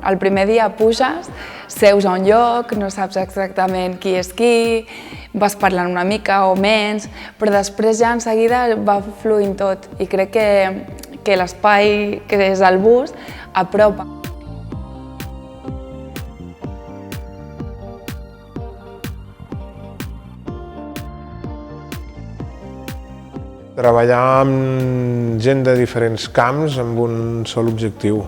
El primer dia puges, seus a un lloc, no saps exactament qui és qui, vas parlant una mica o menys, però després ja en seguida va fluint tot i crec que l'espai que és el bus apropa. Treballar amb gent de diferents camps amb un sol objectiu.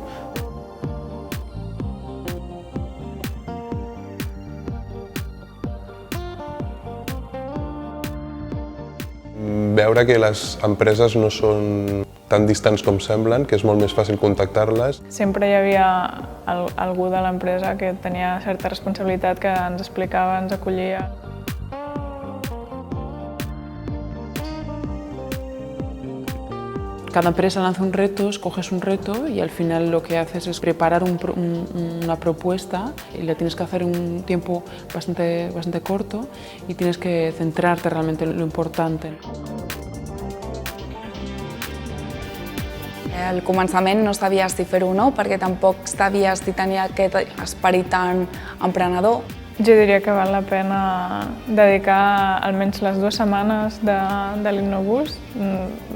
Veure que les empreses no són tan distants com semblen, que és molt més fàcil contactar-les. Sempre hi havia algú de l'empresa que tenia certa responsabilitat, que ens explicava, ens acollia. Cada empresa lanza un reto, escoges un reto y al final lo que haces es preparar una propuesta y la tienes que hacer en un tiempo bastante corto y tienes que centrarte realmente en lo importante. Al començament no sabies si fer-ho o no, perquè tampoc sabies si tenia aquest esperit tan emprenedor. Jo diria que val la pena dedicar almenys les 2 setmanes de l'Innobus,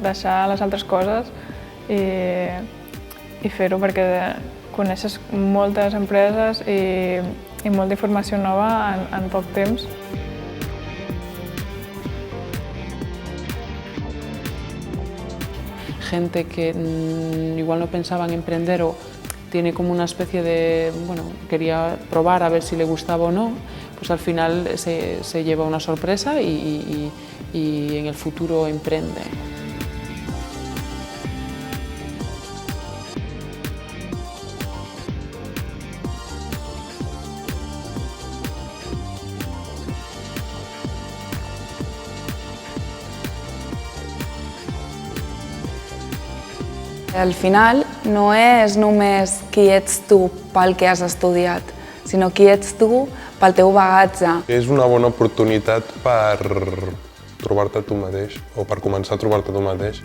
deixar les altres coses i fer-ho, perquè coneixes moltes empreses i molta informació nova en poc temps. Gente que igual no pensaba en emprender o tiene como una especie de, bueno, quería probar a ver si le gustaba o no, pues al final se lleva una sorpresa y en el futuro emprende. Al final no és només qui ets tu pel que has estudiat, sinó qui ets tu pel teu bagatge. És una bona oportunitat per trobar-te tu mateix o per començar a trobar-te tu mateix.